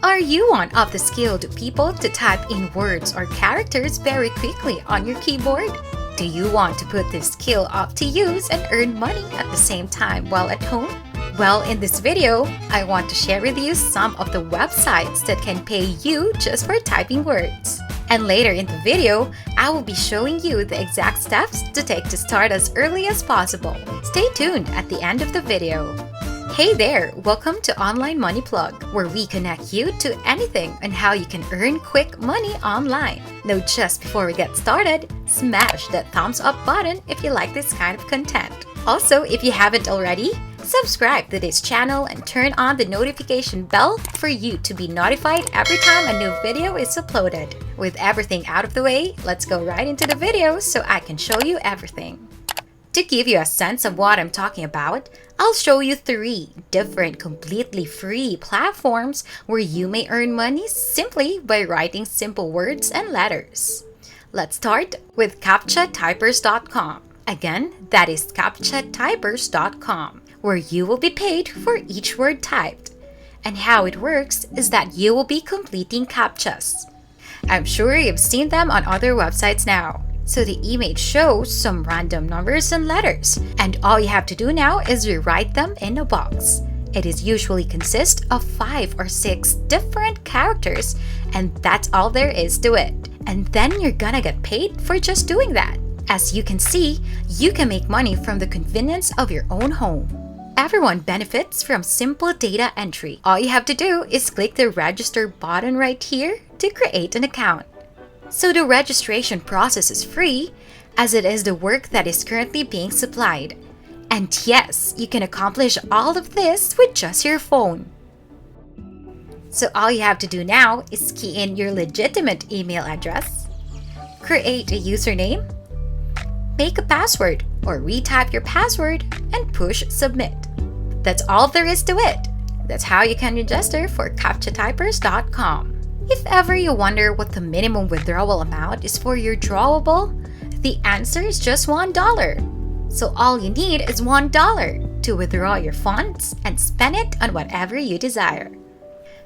Are you one of the skilled people to type in words or characters very quickly on your keyboard? Do you want to put this skill up to use and earn money at the same time while at home? Well, in this video, I want to share with you some of the websites that can pay you just for typing words. And later in the video, I will be showing you the exact steps to take to start as early as possible. Stay tuned at the end of the video. Hey there! Welcome to Online Money Plug, where we connect you to anything and how you can earn quick money online. Now, just before we get started, smash that thumbs up button if you like this kind of content. Also, if you haven't already, subscribe to this channel and turn on the notification bell for you to be notified every time a new video is uploaded. With everything out of the way, let's go right into the video so I can show you everything. To give you a sense of what I'm talking about, I'll show you 3 different completely free platforms where you may earn money simply by writing simple words and letters. Let's start with CaptchaTypers.com. Again, that is CaptchaTypers.com, where you will be paid for each word typed. And how it works is that you will be completing CAPTCHAs. I'm sure you've seen them on other websites now. So the image shows some random numbers and letters, and all you have to do now is rewrite them in a box. It is usually consists of 5 or 6 different characters, and that's all there is to it. And then you're gonna get paid for just doing that. As you can see, you can make money from the convenience of your own home. Everyone benefits from simple data entry. All you have to do is click the register button right here to create an account. So the registration process is free, as it is the work that is currently being supplied. And yes, you can accomplish all of this with just your phone. So all you have to do now is key in your legitimate email address, create a username, make a password or retype your password, and push submit. That's all there is to it. That's how you can register for CaptchaTypers.com. If ever you wonder what the minimum withdrawal amount is for your drawable, the answer is just $1. So all you need is $1 to withdraw your funds and spend it on whatever you desire.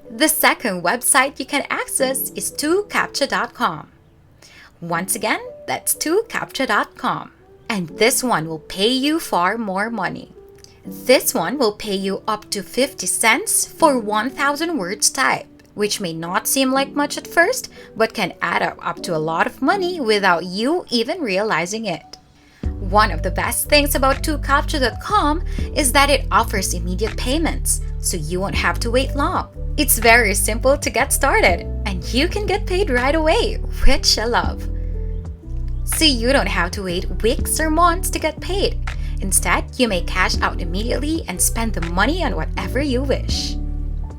The second website you can access is 2Captcha.com. Once again, that's 2Captcha.com. And this one will pay you far more money. This one will pay you up to 50 cents for 1,000 words typed, which may not seem like much at first, but can add up to a lot of money without you even realizing it. One of the best things about 2Captcha.com is that it offers immediate payments, so you won't have to wait long. It's very simple to get started, and you can get paid right away, which I love. So you don't have to wait weeks or months to get paid. Instead, you may cash out immediately and spend the money on whatever you wish.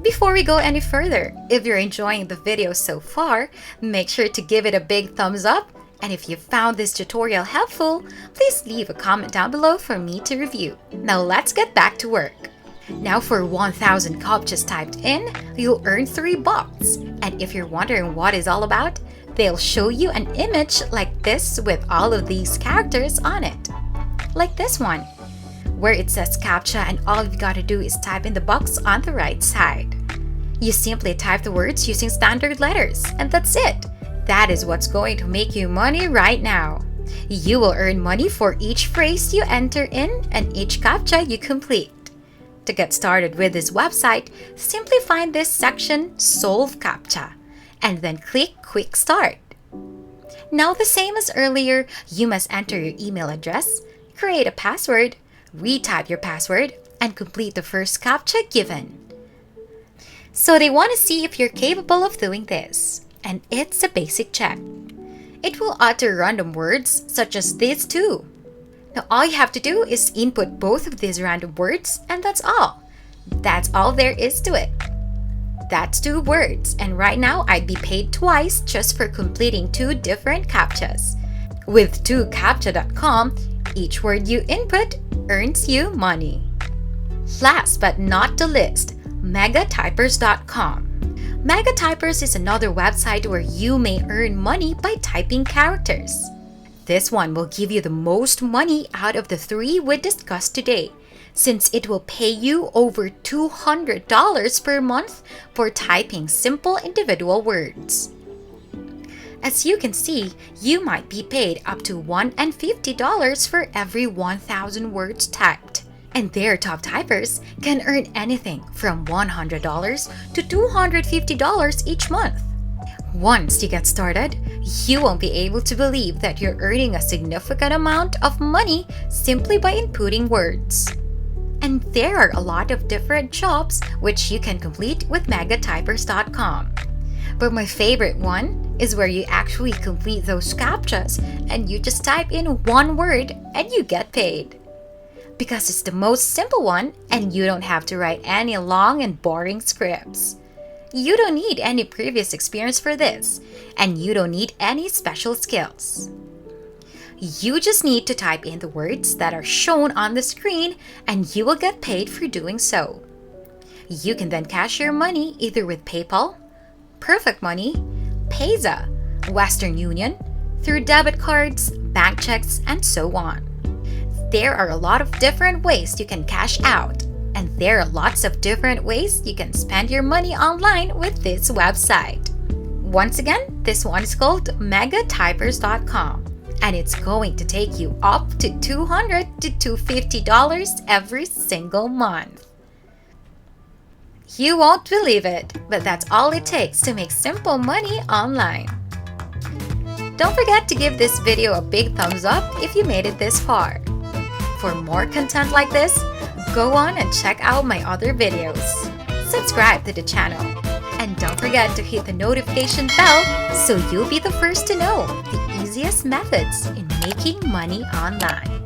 Before we go any further, if you're enjoying the video so far, make sure to give it a big thumbs up. And if you found this tutorial helpful, please leave a comment down below for me to review. Now let's get back to work. Now for 1,000 CAPTCHAs typed in, you'll earn $3. And if you're wondering what it's all about, they'll show you an image like this with all of these characters on it. Like this one, where it says CAPTCHA and all you've got to do is type in the box on the right side. You simply type the words using standard letters, and that's it. That is what's going to make you money right now. You will earn money for each phrase you enter in and each CAPTCHA you complete. To get started with this website, simply find this section Solve CAPTCHA and then click Quick Start. Now the same as earlier, you must enter your email address, create a password, retype your password, and complete the first CAPTCHA given. So they want to see if you're capable of doing this, and it's a basic check. It will utter random words such as these 2. Now all you have to do is input both of these random words, and that's all. That's all there is to it. That's 2 words, and right now I'd be paid twice just for completing 2 different CAPTCHAs. With 2Captcha.com, each word you input earns you money. Last but not the least, MegaTypers.com. MegaTypers is another website where you may earn money by typing characters. This one will give you the most money out of the 3 we discussed today, since it will pay you over $200 per month for typing simple individual words. As you can see, you might be paid up to $150 for every 1,000 words typed. And their top typers can earn anything from $100 to $250 each month. Once you get started, you won't be able to believe that you're earning a significant amount of money simply by inputting words. And there are a lot of different jobs which you can complete with megatypers.com. But my favorite one is where you actually complete those captchas and you just type in one word and you get paid. Because it's the most simple one and you don't have to write any long and boring scripts. You don't need any previous experience for this, and you don't need any special skills. You just need to type in the words that are shown on the screen and you will get paid for doing so. You can then cash your money either with PayPal, Perfect Money, Payza, Western Union, through debit cards, bank checks, and so on. There are a lot of different ways you can cash out, and there are lots of different ways you can spend your money online with this website. Once again, this one is called megatypers.com, and it's going to take you up to $200 to $250 every single month. You won't believe it, but that's all it takes to make simple money online. Don't forget to give this video a big thumbs up if you made it this far. For more content like this, go on and check out my other videos. Subscribe to the channel. And don't forget to hit the notification bell so you'll be the first to know the easiest methods in making money online.